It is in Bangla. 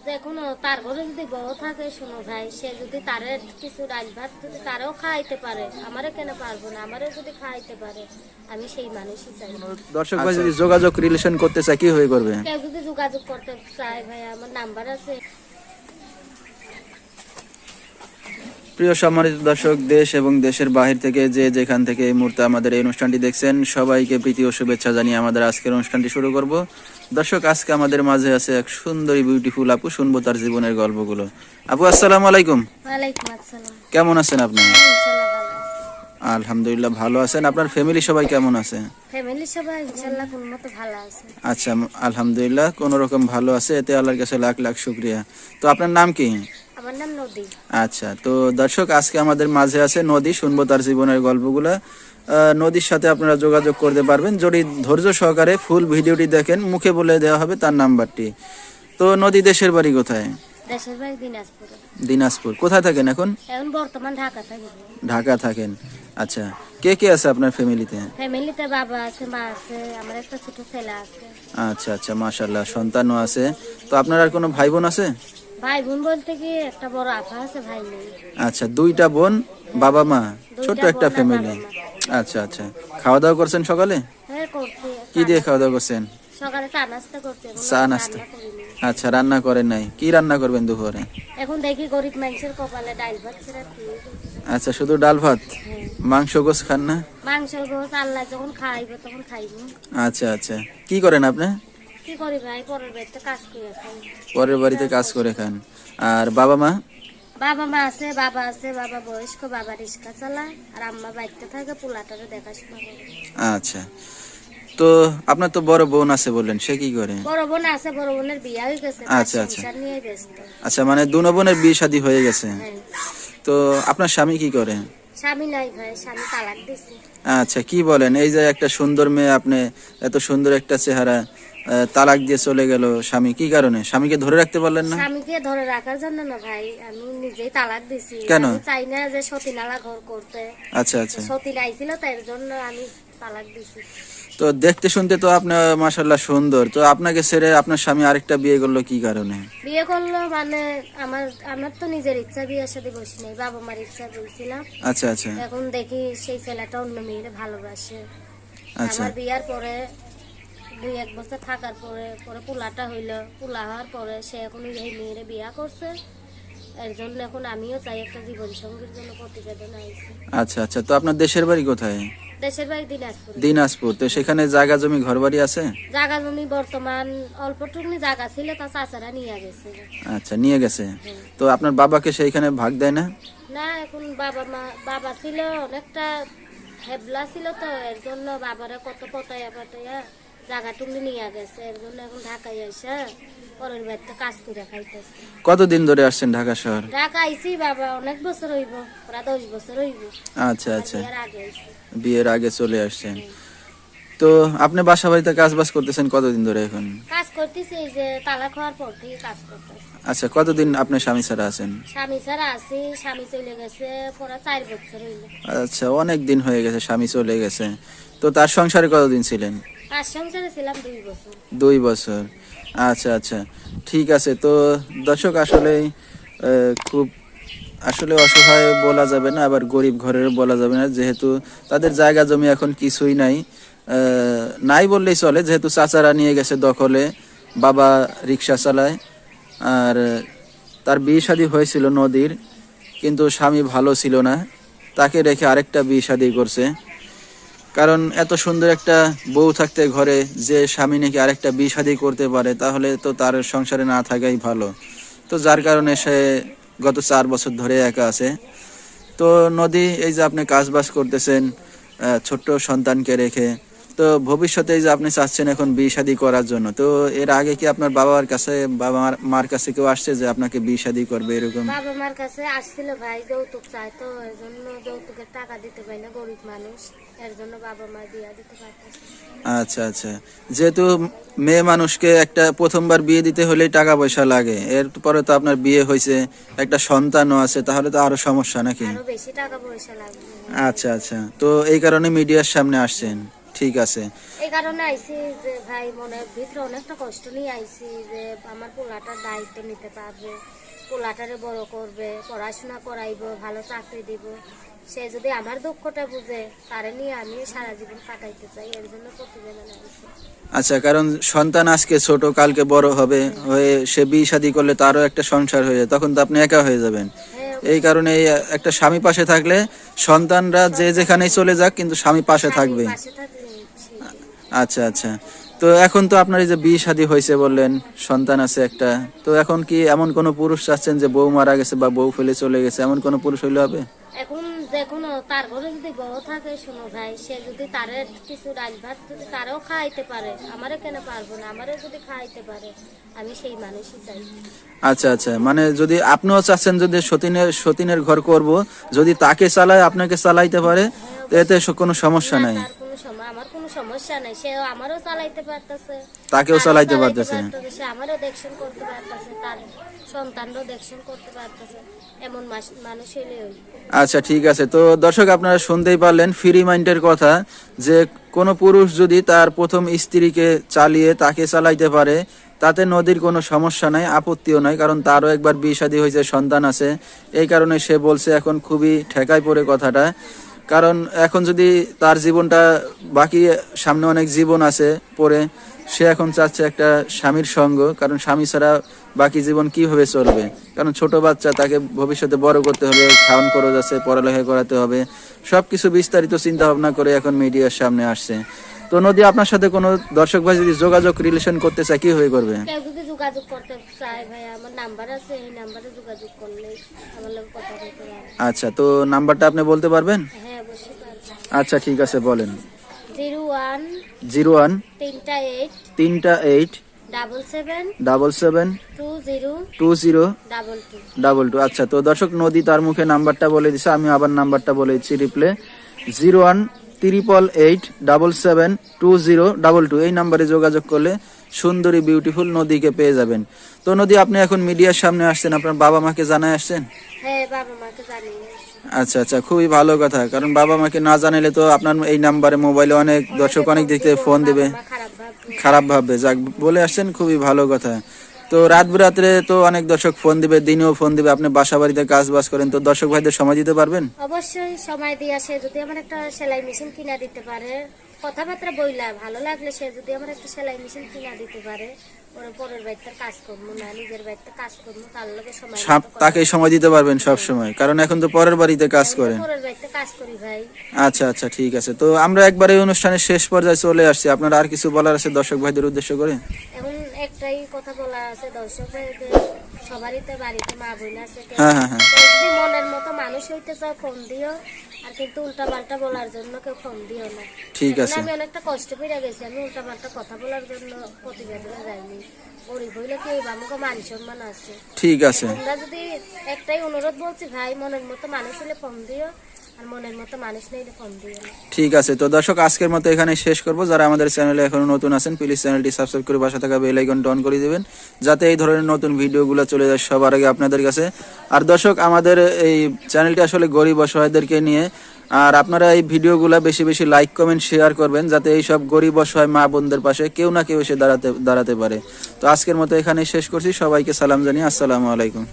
দেখুন তার ঘরে যদি বউ থাকে, শোনো ভাই, সে যদি তারে কিছু ডাল ভাত যদি তারাও খাইতে পারে, আমারে কেন পারবো না? আমারও যদি খাইতে পারে, আমি সেই মানুষই চাই। দর্শক ভাই যদি যোগাযোগ রিলেশন করতে চায় কি হয়ে করবে? কেউ যদি যোগাযোগ করতে চায় ভাই, আমার নাম্বার আছে। প্রিয় সম্মানিত দর্শক, দেশ এবং দেশের বাহির থেকে যে যেখান থেকে এই মুহূর্তে আমাদের এই অনুষ্ঠানটি দেখছেন, সবাইকে প্রীতি ও শুভেচ্ছা জানিয়ে আমাদের আজকের অনুষ্ঠানটি শুরু করব। দর্শক, আজকে আমাদের মাঝে আছে এক সুন্দরী বিউটিফুল আপু, শুনবো তার জীবনের গল্পগুলো। আপু, আসসালামু আলাইকুম। ওয়ালাইকুম আসসালাম। কেমন আছেন আপনি? ইনশাআল্লাহ ভালো আছে। আলহামদুলিল্লাহ ভালো আছেন। আপনার ফ্যামিলি সবাই কেমন আছে? ফ্যামিলি সবাই ইনশাআল্লাহ কোন মতো ভালো আছে। আচ্ছা, আলহামদুলিল্লাহ কোন রকম ভালো আছে, এতে আল্লাহর কাছে লাখ লাখ শুকরিয়া। তো আপনার নাম কি? আমার নাম নদী। আচ্ছা, তো দর্শক, আজকে আমাদের মাঝে আছে নদী, শুনবো তার জীবনের গল্পগুলা। নদীর সাথে আপনারা যোগাযোগ করতে পারবেন যদি ধৈর্য সহকারে ফুল ভিডিওটি দেখেন। মুখে বলে দেওয়া হবে তার নাম্বারটি। তো নদী দেশের বাড়ি কোথায়? দেশের বাড়ি দিনাজপুরে। দিনাজপুর। কোথায় থাকেন এখন? এখন বর্তমান ঢাকা থাকি। ঢাকা থাকেন। আচ্ছা, কে কে আছে আপনার ফ্যামিলিতে? ফ্যামিলিতে বাবা আছে, মা আছে, আমার একটা ছোট ছেলে আছে। আচ্ছা আচ্ছা, মাশাআল্লাহ, সন্তানও আছে। তো আপনার আর কোনো ভাই বোন আছে? ভাই বোন বলতে কি একটা বড় আপা আছে, ভাই নেই। আচ্ছা, দুইটা বোন, বাবা মা, ছোট্ট দুইটা একটা বোন আর ফ্যামিলি। বাবা মা। আচ্ছা আচ্ছা, খাওয়া দাওয়া করছেন সকালে? হ্যাঁ করছি। কি দিয়ে খাওয়া দাওয়া করছেন? সকালে চা নাস্তা করছি, এখন চা রান্না নাস্তা। করিনি। আচ্ছা, রান্না করেন নাই? কি রান্না করবেন দুপুরে? এখন দেখি গরিব মানুষের কপালে ডাল ভাত ছাড়া কি। আচ্ছা, শুধু ডাল ভাত? হ্যাঁ। মাংস গোছ খান না? মাংস গোছ আল্লাহ যখন খাইবে তখন খাইবো। আচ্ছা আচ্ছা, কি করেন আপনি? কি করি ভাই, পরের বাড়িতে কাজ করে খাই। পরের বাড়িতে কাজ করে খান। আর বাবা মা? বাবা মা আছে, বাবা আছে, বাবা বয়স্ক, বাবা রিক্সা চালায়, আর আম্মা বাড়িতে থাকে, পোলাটারে দেখাশোনা করে। আচ্ছা, তো আপনার তো বড় বোন আছে বললেন, সে কি করে? বড় বোন আছে, বড় বোনের বিয়ে হয়ে গেছে, আচ্ছা, আচ্ছা। সংসার নিয়ে ব্যস্ত। আচ্ছা, মানে দুনো বোনের বিয়ে শাদী হয়ে গেছে। হ্যাঁ। তো আপনার স্বামী কি করে? স্বামী নাই ভাই, স্বামী তালাক দিছে। আচ্ছা, কি বলেন? এই যে একটা সুন্দর মেয়ে, আপনি এত সুন্দর একটা চেহারা, তালাক দিয়ে চলে গেল স্বামী, কি কারণে? স্বামীকে ধরে রাখতে পারলেন না? স্বামীকে ধরে রাখার জন্য না ভাই, আমি নিজেই তালাক দিছি। কেন? আমি চাই না যে সতী নালা ঘর করতে। আচ্ছা আচ্ছা, সতী আইছিল, তার জন্য আমি তালাক দিছি। তো দেখতে শুনতে তো আপনার মাশাআল্লাহ সুন্দর, তো আপনাকে ছেড়ে আপনার স্বামী আরেকটা বিয়ে করলো কি কারণে? বিয়ে করলো মানে আমার আমার তো নিজের ইচ্ছা বিয়ের সাথে বসি নাই, বাবা মার ইচ্ছা বলছিলাম। আচ্ছা আচ্ছা এখন দেখি সেই ছেলেটা অন্য মেয়েরে ভালোবাসে। আচ্ছা আমার বিয়ার পরে 2-1 বছর থাকার পরে পরে পোলাটা হইলো, পোলা হওয়ার পরে সে এখন এই মেয়েরে বিয়া করছে। এর জন্য এখন আমিও চাই একটা জীবন সঙ্গীর জন্য প্রতিবেদন আইছে। আচ্ছা আচ্ছা, তো আপনার দেশের বাড়ি কোথায়? দেশের বাড়ি দিনাজপুর। দিনাজপুর। তো সেখানে জায়গা জমি ঘর বাড়ি আছে? জায়গা জমি বর্তমান অল্পটুকুনি জায়গা ছিল, তা চাচারা নিয়ে গেছে। আচ্ছা, নিয়ে গেছে। তো আপনার বাবাকে সেইখানে ভাগ দেয় না? না, এখন বাবা ছিল অনেকটা হেবলা ছিল, তো এর জন্য বাবারা কত পটাইয়া জায়গা টুকলি নিয়ে গেছে। এর জন্য এখন ঢাকায় এসে পরের বাড়িতে কাজ করে খাইতেছে। কতদিন ধরে আসছেন ঢাকা শহর? ঢাকা আইছি বাবা অনেক বছর হইব, প্রায় 10 বছর হইব। আচ্ছা আচ্ছা, বিয়ের আগে আইছি। বিয়ের আগে চলে আসছেন। তো আপনি বাসা বাড়িতে কাজ বাজ করতেছেন কতদিন ধরে এখন? কাজ করতেছি, এই যে তালাক হওয়ার পর থেকে কাজ করতেছি। আচ্ছা, কতদিন আপনার স্বামী ছাড়া আছেন? স্বামী ছাড়া আছি, স্বামী চলে গেছে পরে 4 বছর হইল। আচ্ছা, অনেক দিন হয়ে গেছে স্বামী চলে গেছে। তো তার সংসারে কতদিন ছিলেন? কাজ সংসারে ছিলাম 2 বছর। 2 বছর। আচ্ছা আচ্ছা, ঠিক আছে। তো দর্শক, আসলে খুব আসলে অসহায় বলা যাবে না, আবার গরিব ঘরের বলা যাবে না, যেহেতু তাদের জায়গা জমি এখন কিছুই নাই। নাই বললেই চলে, যেহেতু চাচারা নিয়ে গেছে দখলে, বাবা রিক্সা চালায়। আর তার বিয়ে শাদী হয়েছিল নদীর, কিন্তু স্বামী ভালো ছিল না, তাকে রেখে আরেকটা বিয়ে শাদী করছে। কারণ এত সুন্দর একটা বউ থাকতে ঘরে, যে স্বামী নাকি আরেকটা বিয়ে শাদী করতে পারে, তাহলে তো তার সংসারে না থাকাই ভালো। তো যার কারণে সে গত 4 বছর ধরে একা আছে। তো নদী, এই যে আপনি কাজ বাজ করতেছেন ছোট্ট সন্তানকে রেখে, তো ভবিষ্যতে এই যে আপনি চাচ্ছেন এখন বিয়ে শাদী করার জন্য, তো এর আগে কি আপনার বাবার কাছে, বাবা মার কাছে কেউ আসছে যে আপনাকে বিয়ে শাদী করবে এরকম? বাবা মার কাছে আসছিল ভাই, যৌতুক চাই, তো এর জন্য যৌতুকের টাকা দিতে পারি না, গরিব মানুষ, এর জন্য বাবা মা বিয়া দিতে পারতেছে। আচ্ছা আচ্ছা, যেহেতু মেয়ে মানুষকে একটা প্রথমবার বিয়ে দিতে হলে টাকা পয়সা লাগে, এরপরে তো আপনার বিয়ে হয়েছে, একটা সন্তানও আছে, তাহলে তো আরো সমস্যা নাকি? আরো বেশি টাকা পয়সা লাগবে। আচ্ছা আচ্ছা, তো এই কারণে মিডিয়ার সামনে আসছেন। ঠিক আছে। এই কারণে আইছি যে ভাই মনের ভিতরে অনেকটা কষ্ট নিয়ে আইছি যে আমার পোলাটার দায়িত্ব নিতে পারবে, পোলাটারে বড় করবে, পড়াশোনা করাইবো, ভালো চাকরি দিব। সে যদি আমার দুঃখটা বুঝে, তারে নিয়ে আমি সারা জীবন কাটাইতে চাই, এর জন্য প্রতিবেদন আইছি। আচ্ছা, কারণ সন্তান আজকে ছোট, কালকে বড় হবে, হয়ে সে বিয়ে শাদী করলে তারও একটা সংসার হয়ে যায়, তখন তো আপনি একা হয়ে যাবেন। হ্যাঁ, এই কারণে একটা স্বামী পাশে থাকলে সন্তানরা যে যেখানেই চলে যাক কিন্তু স্বামী পাশে থাকবে। পাশে থাকলে সেই। আচ্ছা আচ্ছা, তো এখন তো আপনার এই যে বিয়ে শাদী হয়েছে বললেন, সন্তান আছে একটা, তো এখন কি এমন কোনো পুরুষ চাচ্ছেন যে বউ মারা গেছে বা বউ ফেলে চলে গেছে, এমন কোনো পুরুষ হইলে হবে? এখন দেখুন তার ঘরে যদি বড় থাকে, শোনো ভাই, সে যদি তারে কিছু ডাল ভাত যদি তারেও খাইতে পারে, আমারে কেন পারবো না, আমারে যদি খাইতে পারে, আমি সেই মানুষই চাই। আচ্ছা আচ্ছা, মানে যদি আপনিও চাচ্ছেন যদি সতীনের ঘর করব, যদি তাকে চালায় আপনাকে চালাইতে পারে, তো এতে কোনো সমস্যা নাই, তার কোনো আমার কোনো সমস্যা নাই, সে আমারও চালাইতে পারতেছে, তাকেও চালাইতে পারতেছে। সে আমারও দেখশন করতে পারতেছে, তার সন্তানরও দেখশন করতে পারতেছে, এমন মানুষ হইলে হইল। আচ্ছা ঠিক আছে, তো দর্শক আপনারা শুনতেই পারলেন ফ্রি মাইন্ডের কথা, যে কোনো পুরুষ যদি তার প্রথম স্ত্রীকে চালিয়ে তাকে চালাইতে পারে, তাতে নদীর কোনো সমস্যা নাই, আপত্তিও নাই, কারণ তারও একবার বিয়ে শাদী হয়েছে, সন্তান আছে। এই কারণে সে বলছে এখন খুবই ঠেকায় পড়ে কথাটা, কারণ এখন যদি তার জীবনটা বাকি, সামনে অনেক জীবন আছে পরে, সে এখন চাচ্ছে একটা স্বামীর সঙ্গ, কারণ স্বামী ছাড়া বাকি জীবন কিভাবে চলবে, কারণ ছোট বাচ্চা, তাকে ভবিষ্যতে বড় করতে হবে, খাওয়ান খরচ আছে, পড়ালেখা করাতে হবে, সবকিছু বিস্তারিত চিন্তা ভাবনা করে এখন মিডিয়ার সামনে আসছে। তো নদী, আপনার সাথে কোনো দর্শক ভাই যদি যোগাযোগ রিলেশন করতে চায় কিভাবে করবে? কেউ যদি যোগাযোগ করতে চায় ভাই, আমার নাম্বার আছে, এই নাম্বারে যোগাযোগ করলে আমার লোক কথা বলতে পারে। আচ্ছা, তো নাম্বারটা আপনি বলতে পারবেন? হ্যাঁ, অবশ্যই পারবো। আচ্ছা ঠিক আছে, বলেন। 01 01 38 38 77 77 20 20 22। 22। আচ্ছা, তো দর্শক নদী তার মুখে নাম্বারটা বলে দিছে, আমি আবার নাম্বারটা বলে দিচ্ছি রিপ্লে, 01 888 77 20 22। এই নাম্বারে যোগাযোগ করলে সুন্দরী বিউটিফুল নদীকে পেয়ে যাবেন। তো নদী, আপনি এখন মিডিয়ার সামনে আসছেন, আপনার বাবা মাকে জানায় আসছেন? হ্যাঁ, বাবা মাকে জানিয়ে। আচ্ছা আচ্ছা, খুবই ভালো কথা, কারণ বাবা মাকে না জানালে তো আপনার এই নাম্বারে মোবাইলে অনেক দর্শক অনেক দিক থেকে ফোন দিবে, খারাপ ভাববে। যাক, বলে আসছেন, খুবই ভালো কথা। তো রাত বিরাত্রে তো অনেক দর্শক ফোন দিবে, দিনেও ফোন দিবে, আপনি বাসা বাড়িতে কাজ বাজ করেন, তো দর্শক ভাইদের সময় দিতে পারবেন? অবশ্যই সময় দিয়ে আসে, যদি আমার একটা সেলাই মেশিন কিনা দিতে পারে, কথাবার্তা বইলা ভালো লাগলে সে যদি আমার একটা সেলাই মেশিন কিনা দিতে পারে, ওর পরের বাড়িতে কাজ করবো না, নিজের বাড়িতে কাজ করবো, তার লগে সময় তাকে সময় দিতে পারবেন সব সময়, কারণ এখন তো পরের বাড়িতে কাজ করেন। পরের বাড়িতে কাজ করি ভাই। আচ্ছা আচ্ছা ঠিক আছে, তো আমরা একবার এই অনুষ্ঠানের শেষ পর্যায়ে চলে আসছি, আপনার আর কিছু বলার আছে দর্শক ভাইদের উদ্দেশ্য করে? এখন একটাই কথা বলা আছে দর্শক ভাইদের, সবারই তো বাড়িতে মা বোন আছে, হ্যাঁ হ্যাঁ হ্যাঁ, কেউ যদি মনের মতো মানুষ হইতে চাও ফোন দিও, আর কিন্তু উল্টা পাল্টা বলার জন্য কেউ ফোন দিও না। ঠিক এখন আছে। আমি অনেকটা কষ্ট পেয়ে গেছি, আমি উল্টা পাল্টা কথা বলার জন্য প্রতিবেদনে যাইনি। গরিব হইলে কি আমাকে মান সম্মান আছে। ঠিক আছে, তোমরা যদি, একটাই অনুরোধ বলছি ভাই, মনের মতো মানুষ হলে ফোন দিও, আর মনের মতো মানুষ নেইলে ফোন দিও না। ঠিক আছে। তো দর্শক, আজকের মতো এখানে শেষ করব। যারা আমাদের চ্যানেলে এখনো নতুন আছেন, প্লিজ চ্যানেলটি সাবস্ক্রাইব করে পাশে থাকা বেল আইকনটা অন করে দিবেন, যাতে এই ধরনের নতুন ভিডিওগুলো চলে যায় সবার আগে আপনাদের কাছে। আর দর্শক, আমাদের এই চ্যানেলটি আসলে গরিব অসহায়দেরকে নিয়ে, আর আপনারা এই ভিডিওগুলো বেশি বেশি লাইক কমেন্ট শেয়ার করবেন, যাতে এই সব গরিব অসহায় মা বোনদের পাশে কেউ না কেউ এসে দাঁড়াতে পারে। তো আজকের মতো এখানে শেষ করছি, সবাইকে সালাম জানিয়ে আসসালামু আলাইকুম।